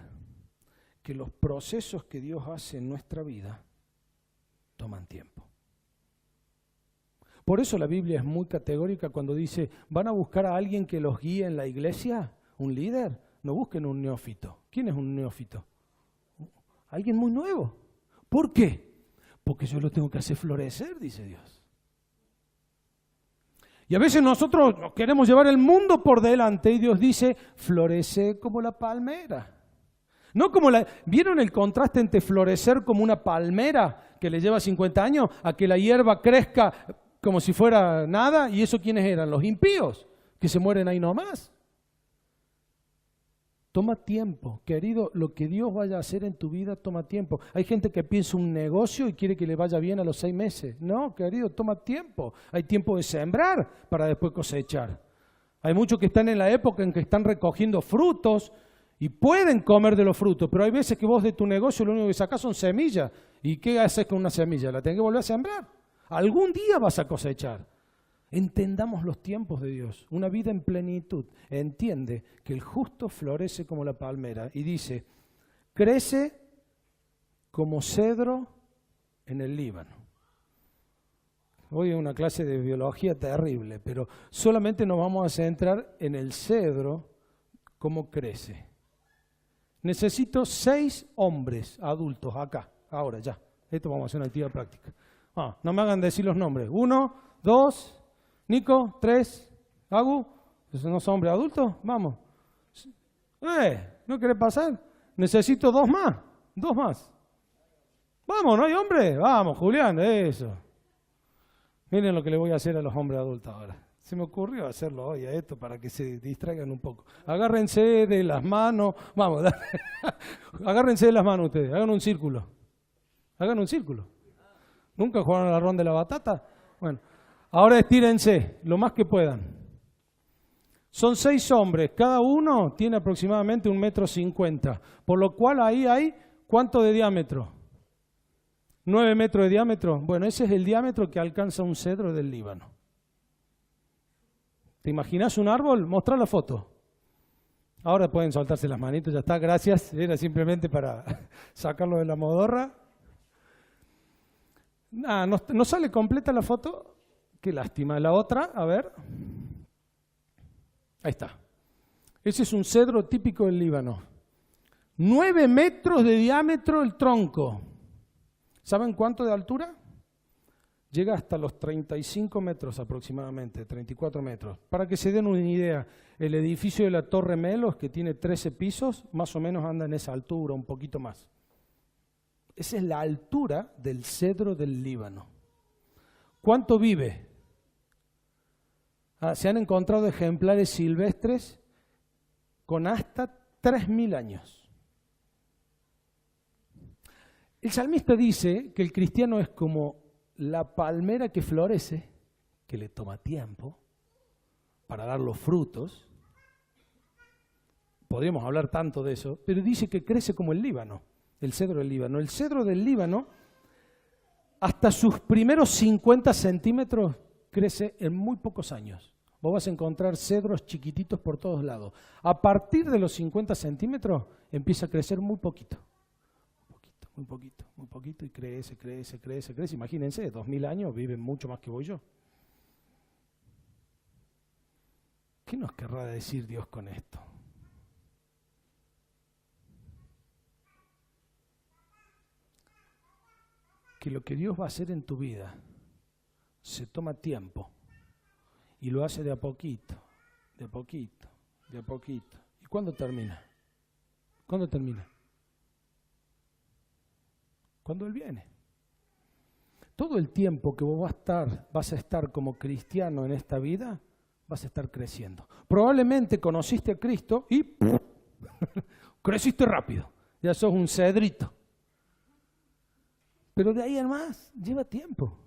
que los procesos que Dios hace en nuestra vida toman tiempo. Por eso la Biblia es muy categórica cuando dice, ¿van a buscar a alguien que los guíe en la iglesia? ¿Un líder? No busquen un neófito. ¿Quién es un neófito? Alguien muy nuevo. ¿Por qué? Porque yo lo tengo que hacer florecer, dice Dios. Y a veces nosotros nos queremos llevar el mundo por delante y Dios dice, florece como la palmera. No como ¿Vieron el contraste entre florecer como una palmera que le lleva 50 años a que la hierba crezca como si fuera nada? ¿Y eso quiénes eran? Los impíos, que se mueren ahí nomás. Toma tiempo, querido, lo que Dios vaya a hacer en tu vida toma tiempo. Hay gente que piensa un negocio y quiere que le vaya bien a los 6 meses. No, querido, toma tiempo. Hay tiempo de sembrar para después cosechar. Hay muchos que están en la época en que están recogiendo frutos y pueden comer de los frutos, pero hay veces que vos de tu negocio lo único que sacás son semillas. ¿Y qué haces con una semilla? La tenés que volver a sembrar. Algún día vas a cosechar. Entendamos los tiempos de Dios, una vida en plenitud. Entiende que el justo florece como la palmera y dice, crece como cedro en el Líbano. Hoy es una clase de biología terrible, pero solamente nos vamos a centrar en el cedro, cómo crece. Necesito 6 hombres adultos acá, ahora ya. Esto vamos a hacer una actividad práctica. No me hagan decir los nombres. 1, 2... Nico, 3, Agu, ¿esos no son hombres adultos? Vamos. ¿No querés pasar? Necesito 2 más, 2 más. Vamos, ¿no hay hombre? Vamos, Julián, eso. Miren lo que le voy a hacer a los hombres adultos ahora. Se me ocurrió hacerlo hoy a esto para que se distraigan un poco. Agárrense de las manos, vamos, agárrense de las manos ustedes, hagan un círculo. Hagan un círculo. ¿Nunca jugaron a la ronda de la batata? Bueno. Ahora estírense lo más que puedan. Son 6 hombres, cada uno tiene aproximadamente 1,50 m, por lo cual ahí hay, ¿cuánto de diámetro? 9 metros de diámetro. Bueno, ese es el diámetro que alcanza un cedro del Líbano. ¿Te imaginas un árbol? Mostrá la foto. Ahora pueden soltarse las manitos, ya está, gracias. Era simplemente para sacarlo de la modorra. No sale completa la foto. Qué lástima. La otra, a ver. Ahí está. Ese es un cedro típico del Líbano. 9 metros de diámetro el tronco. ¿Saben cuánto de altura? Llega hasta los 35 metros aproximadamente, 34 metros. Para que se den una idea, el edificio de la Torre Melos, que tiene 13 pisos, más o menos anda en esa altura, un poquito más. Esa es la altura del cedro del Líbano. ¿Cuánto vive? Se han encontrado ejemplares silvestres con hasta 3.000 años. El salmista dice que el cristiano es como la palmera que florece, que le toma tiempo para dar los frutos. Podríamos hablar tanto de eso, pero dice que crece como el Líbano, el cedro del Líbano. El cedro del Líbano, hasta sus primeros 50 centímetros, crece en muy pocos años. Vos vas a encontrar cedros chiquititos por todos lados. A partir de los 50 centímetros empieza a crecer muy poquito. Muy poquito y crece. Imagínense, 2000 años viven mucho más que voy yo. ¿Qué nos querrá decir Dios con esto? Que lo que Dios va a hacer en tu vida se toma tiempo y lo hace de a poquito. ¿Y cuándo termina? Cuando Él viene. Todo el tiempo que vos vas a estar como cristiano en esta vida, vas a estar creciendo. Probablemente conociste a Cristo y creciste rápido. Ya sos un cedrito. Pero de ahí en más, lleva tiempo.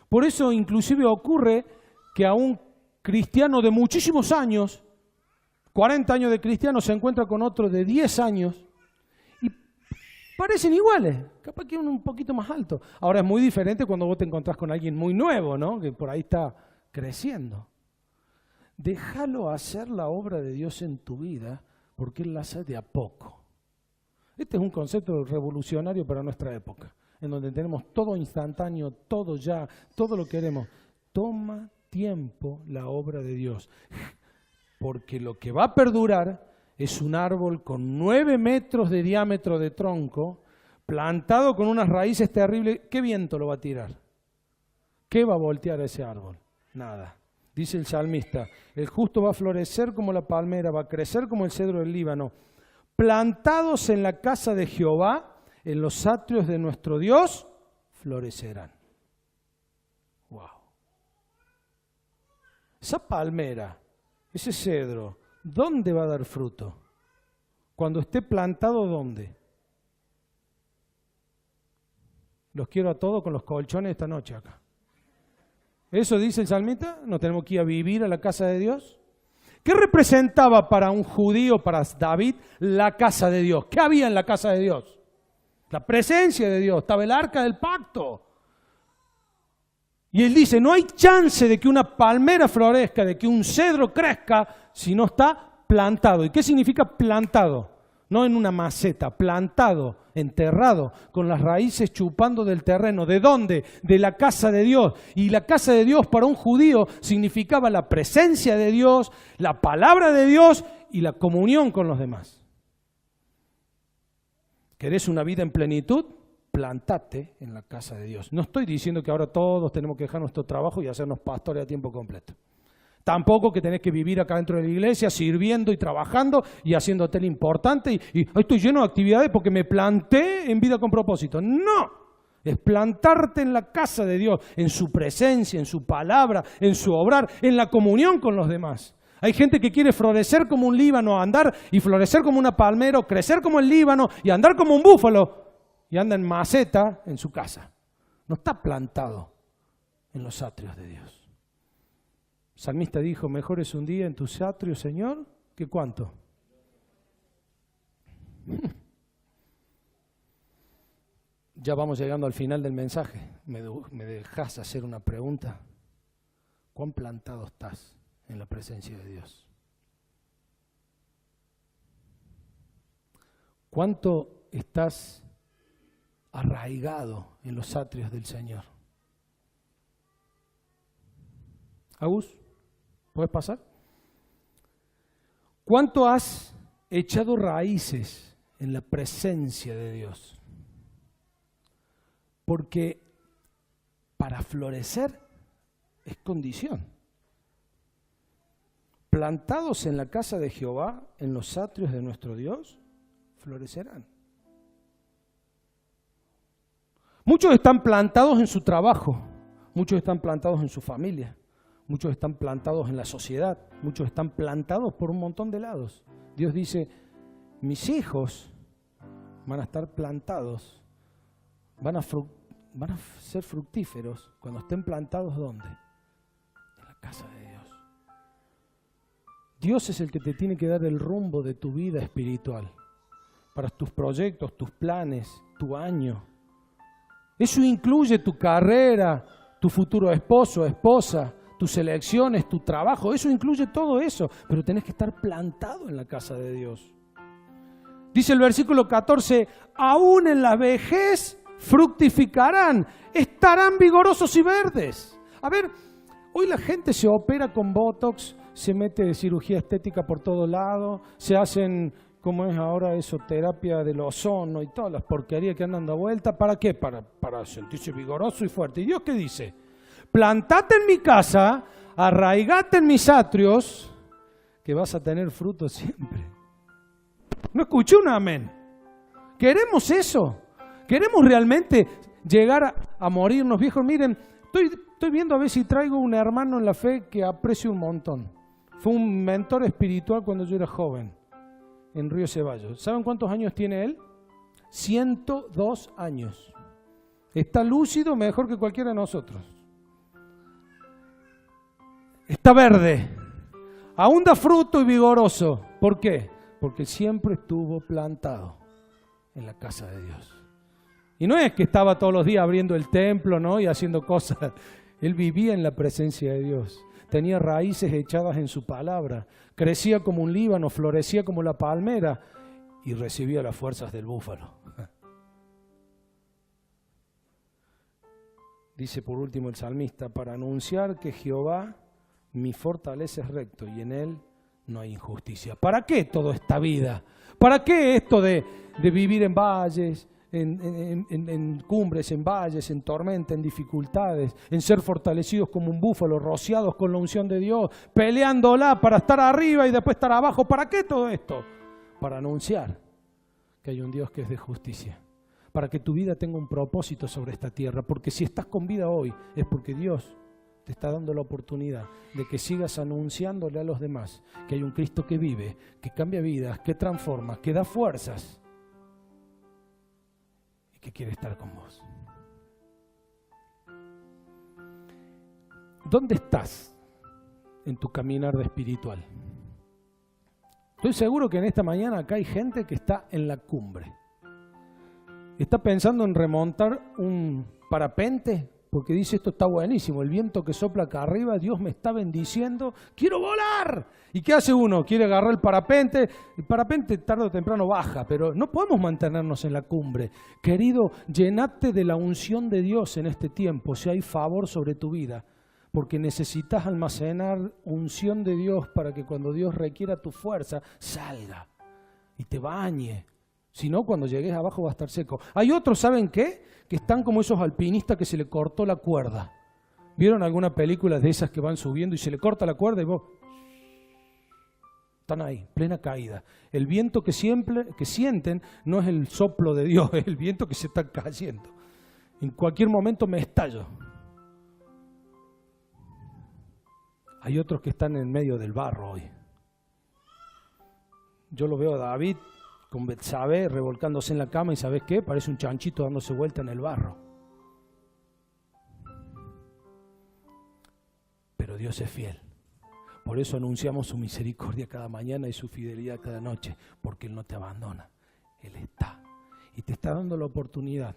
Por eso inclusive ocurre que a un cristiano de muchísimos años, 40 años de cristiano, se encuentra con otro de 10 años y parecen iguales, capaz que uno un poquito más alto. Ahora es muy diferente cuando vos te encontrás con alguien muy nuevo, ¿no? Que por ahí está creciendo. Déjalo hacer la obra de Dios en tu vida porque Él la hace de a poco. Este es un concepto revolucionario para nuestra época, en donde tenemos todo instantáneo, todo ya, todo lo queremos. Toma tiempo la obra de Dios, porque lo que va a perdurar es un árbol con 9 metros de diámetro de tronco, plantado con unas raíces terribles. ¿Qué viento lo va a tirar? ¿Qué va a voltear a ese árbol? Nada. Dice el salmista, el justo va a florecer como la palmera, va a crecer como el cedro del Líbano. Plantados en la casa de Jehová, en los atrios de nuestro Dios, florecerán. Wow. Esa palmera, ese cedro, ¿dónde va a dar fruto? Cuando esté plantado, ¿dónde? Los quiero a todos con los colchones esta noche acá. ¿Eso dice el salmista? ¿No tenemos que ir a vivir a la casa de Dios? ¿Qué representaba para un judío, para David, la casa de Dios? ¿Qué había en la casa de Dios? La presencia de Dios, estaba el arca del pacto. Y él dice, no hay chance de que una palmera florezca, de que un cedro crezca, si no está plantado. ¿Y qué significa plantado? No en una maceta, plantado, enterrado, con las raíces chupando del terreno. ¿De dónde? De la casa de Dios. Y la casa de Dios para un judío significaba la presencia de Dios, la palabra de Dios y la comunión con los demás. ¿Querés una vida en plenitud? Plantate en la casa de Dios. No estoy diciendo que ahora todos tenemos que dejar nuestro trabajo y hacernos pastores a tiempo completo. Tampoco que tenés que vivir acá dentro de la iglesia sirviendo y trabajando y haciéndote el importante y estoy lleno de actividades porque me planté en vida con propósito. No, es plantarte en la casa de Dios, en su presencia, en su palabra, en su obrar, en la comunión con los demás. Hay gente que quiere florecer como un Líbano, andar y florecer como una palmera, crecer como el Líbano y andar como un búfalo y anda en maceta en su casa. No está plantado en los atrios de Dios. El salmista dijo, mejor es un día en tus atrios, Señor, que ¿cuánto? Ya vamos llegando al final del mensaje. ¿Me dejas hacer una pregunta? ¿Cuán plantado estás en la presencia de Dios? ¿Cuánto estás arraigado en los atrios del Señor? Agus, ¿puedes pasar? ¿Cuánto has echado raíces en la presencia de Dios? Porque para florecer es condición. Plantados en la casa de Jehová, en los atrios de nuestro Dios, florecerán. Muchos están plantados en su trabajo, muchos están plantados en su familia, muchos están plantados en la sociedad, muchos están plantados por un montón de lados. Dios dice, mis hijos van a estar plantados, van a ser fructíferos cuando estén plantados, ¿dónde? En la casa de Dios. Dios es el que te tiene que dar el rumbo de tu vida espiritual, para tus proyectos, tus planes, tu año. Eso incluye tu carrera, tu futuro esposo, esposa, tus elecciones, tu trabajo. Eso incluye todo eso, pero tenés que estar plantado en la casa de Dios. Dice el versículo 14, aún en la vejez fructificarán, estarán vigorosos y verdes. A ver, hoy la gente se opera con Botox, se mete cirugía estética por todo lado, se hacen, como es ahora eso, terapia del ozono y todas las porquerías que andan dando vuelta. ¿Para qué? Para sentirse vigoroso y fuerte. ¿Y Dios qué dice? Plantate en mi casa, arraigate en mis atrios, que vas a tener fruto siempre. ¿No escuché un amén? ¿Queremos eso? ¿Queremos realmente llegar a morirnos viejos? Miren, estoy viendo a ver si traigo un hermano en la fe que aprecio un montón. Fue un mentor espiritual cuando yo era joven, en Río Ceballos. ¿Saben cuántos años tiene él? 102 años. Está lúcido mejor que cualquiera de nosotros. Está verde. Aún da fruto y vigoroso. ¿Por qué? Porque siempre estuvo plantado en la casa de Dios. Y no es que estaba todos los días abriendo el templo, ¿no? Y haciendo cosas. Él vivía en la presencia de Dios. Tenía raíces echadas en su palabra. Crecía como un Líbano, florecía como la palmera y recibía las fuerzas del búfalo. Dice por último el salmista, para anunciar que Jehová mi fortaleza es recto y en él no hay injusticia. ¿Para qué toda esta vida? ¿Para qué esto de vivir en valles, en cumbres, en valles, en tormenta, en dificultades, en ser fortalecidos como un búfalo, rociados con la unción de Dios, peleándola para estar arriba y después estar abajo. ¿Para qué todo esto? Para anunciar que hay un Dios que es de justicia, para que tu vida tenga un propósito sobre esta tierra, porque si estás con vida hoy es porque Dios te está dando la oportunidad de que sigas anunciándole a los demás que hay un Cristo que vive, que cambia vidas, que transforma, que da fuerzas y que quiere estar con vos. ¿Dónde estás en tu caminar de espiritual? Estoy seguro que en esta mañana acá hay gente que está en la cumbre. Está pensando en remontar un parapente porque dice, esto está buenísimo, el viento que sopla acá arriba, Dios me está bendiciendo, ¡quiero volar! ¿Y qué hace uno? Quiere agarrar el parapente tarde o temprano baja, pero no podemos mantenernos en la cumbre. Querido, llenate de la unción de Dios en este tiempo, si hay favor sobre tu vida, porque necesitas almacenar unción de Dios para que cuando Dios requiera tu fuerza, salga y te bañe. Si no, cuando llegues abajo va a estar seco. Hay otros, ¿saben qué? Que están como esos alpinistas que se le cortó la cuerda. ¿Vieron alguna película de esas que van subiendo y se le corta la cuerda y vos? Están ahí, plena caída. El viento que sienten no es el soplo de Dios, es el viento que se está cayendo. En cualquier momento me estallo. Hay otros que están en medio del barro hoy. Yo lo veo a David con Betsabé revolcándose en la cama y ¿sabes qué? Parece un chanchito dándose vuelta en el barro. Pero Dios es fiel. Por eso anunciamos su misericordia cada mañana y su fidelidad cada noche, porque Él no te abandona. Él está. Y te está dando la oportunidad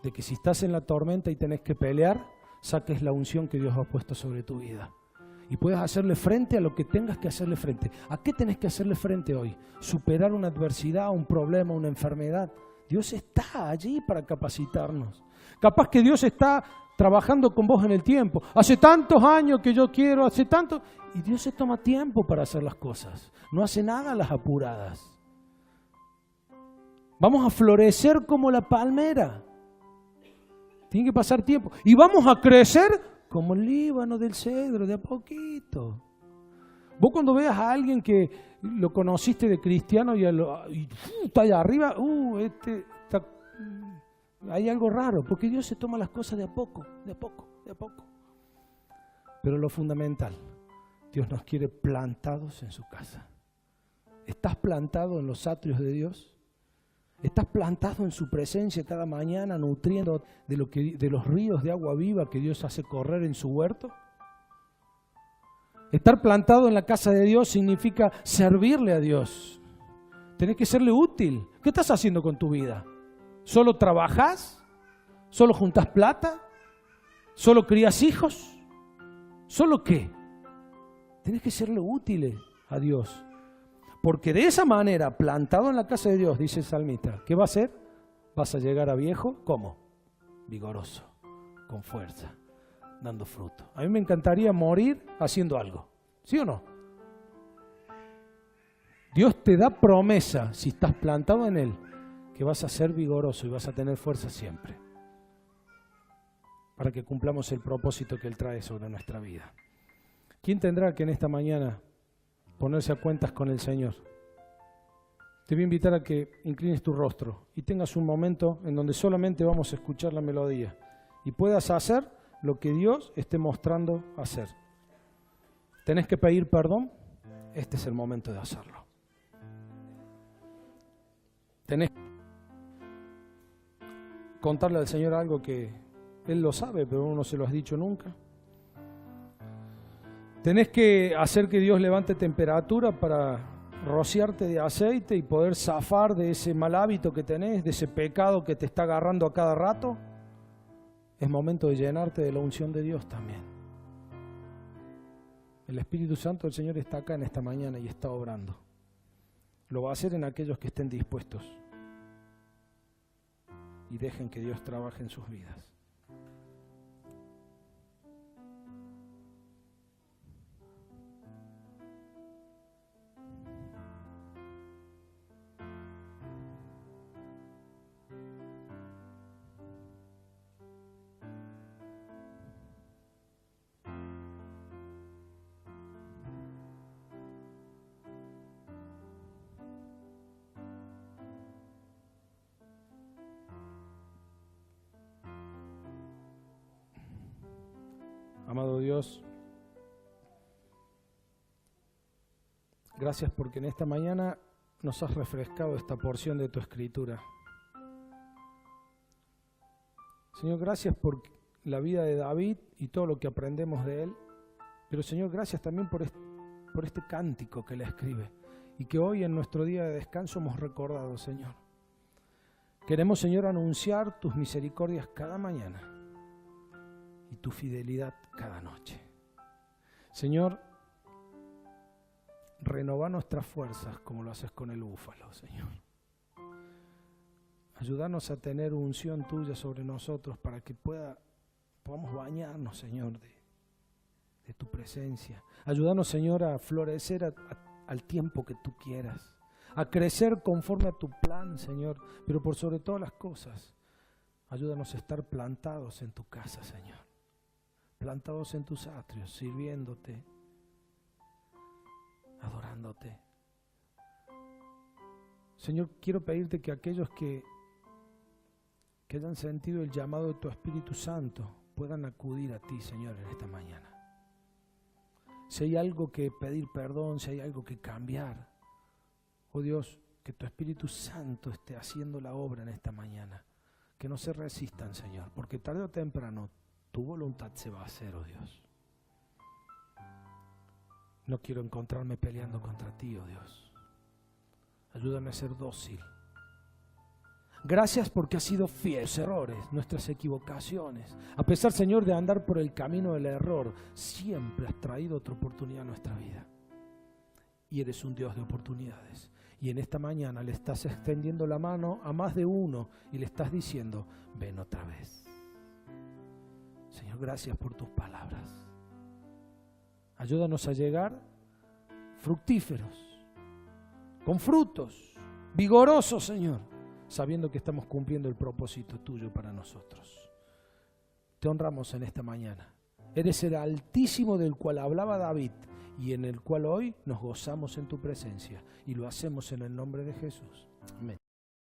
de que si estás en la tormenta y tenés que pelear, saques la unción que Dios ha puesto sobre tu vida. Y puedes hacerle frente a lo que tengas que hacerle frente. ¿A qué tenés que hacerle frente hoy? Superar una adversidad, un problema, una enfermedad. Dios está allí para capacitarnos. Capaz que Dios está trabajando con vos en el tiempo. Hace tantos años que yo quiero, hace tanto... Y Dios se toma tiempo para hacer las cosas. No hace nada a las apuradas. Vamos a florecer como la palmera. Tiene que pasar tiempo. Y vamos a crecer como el Líbano del cedro, de a poquito. Vos cuando veas a alguien que lo conociste de cristiano y está allá arriba, hay algo raro, porque Dios se toma las cosas de a poco, de a poco, de a poco. Pero lo fundamental, Dios nos quiere plantados en su casa. ¿Estás plantado en los atrios de Dios? ¿Estás plantado en su presencia cada mañana, nutriendo de los ríos de agua viva que Dios hace correr en su huerto? Estar plantado en la casa de Dios significa servirle a Dios. Tenés que serle útil. ¿Qué estás haciendo con tu vida? ¿Solo trabajás? ¿Solo juntás plata? ¿Solo crías hijos? ¿Solo qué? Tenés que serle útil a Dios. Porque de esa manera, plantado en la casa de Dios, dice el salmista, ¿qué va a hacer? Vas a llegar a viejo, ¿cómo? Vigoroso, con fuerza, dando fruto. A mí me encantaría morir haciendo algo, ¿sí o no? Dios te da promesa, si estás plantado en Él, que vas a ser vigoroso y vas a tener fuerza siempre, para que cumplamos el propósito que Él trae sobre nuestra vida. ¿Quién tendrá que en esta mañana ponerse a cuentas con el Señor? Te voy a invitar a que inclines tu rostro y tengas un momento en donde solamente vamos a escuchar la melodía y puedas hacer lo que Dios esté mostrando hacer. ¿Tenés que pedir perdón? Este es el momento de hacerlo. Tenés que contarle al Señor algo que Él lo sabe, pero uno no se lo has dicho nunca. Tenés que hacer que Dios levante temperatura para rociarte de aceite y poder zafar de ese mal hábito que tenés, de ese pecado que te está agarrando a cada rato. Es momento de llenarte de la unción de Dios también. El Espíritu Santo del Señor está acá en esta mañana y está obrando. Lo va a hacer en aquellos que estén dispuestos y dejen que Dios trabaje en sus vidas. Amado Dios, gracias porque en esta mañana nos has refrescado esta porción de tu Escritura. Señor, gracias por la vida de David y todo lo que aprendemos de él. Pero Señor, gracias también por este cántico que él escribe y que hoy en nuestro día de descanso hemos recordado, Señor. Queremos, Señor, anunciar tus misericordias cada mañana y tu fidelidad cada noche. Señor, renova nuestras fuerzas como lo haces con el búfalo, Señor. Ayúdanos a tener unción tuya sobre nosotros para que podamos bañarnos, Señor, de tu presencia. Ayúdanos, Señor, a florecer al tiempo que tú quieras, a crecer conforme a tu plan, Señor, pero por sobre todas las cosas, ayúdanos a estar plantados en tu casa, Señor, plantados en tus atrios, sirviéndote, adorándote. Señor, quiero pedirte que aquellos que hayan sentido el llamado de tu Espíritu Santo puedan acudir a ti, Señor, en esta mañana. Si hay algo que pedir perdón, si hay algo que cambiar, oh Dios, que tu Espíritu Santo esté haciendo la obra en esta mañana. Que no se resistan, Señor, porque tarde o temprano tu voluntad se va a hacer, oh Dios. No quiero encontrarme peleando contra ti, oh Dios. Ayúdame a ser dócil. Gracias porque has sido fiel. Nuestros errores, nuestras equivocaciones. A pesar, Señor, de andar por el camino del error, siempre has traído otra oportunidad a nuestra vida. Y eres un Dios de oportunidades. Y en esta mañana le estás extendiendo la mano a más de uno y le estás diciendo, ven otra vez. Señor, gracias por tus palabras. Ayúdanos a llegar fructíferos, con frutos, vigorosos, Señor, sabiendo que estamos cumpliendo el propósito tuyo para nosotros. Te honramos en esta mañana. Eres el Altísimo del cual hablaba David y en el cual hoy nos gozamos en tu presencia y lo hacemos en el nombre de Jesús. Amén.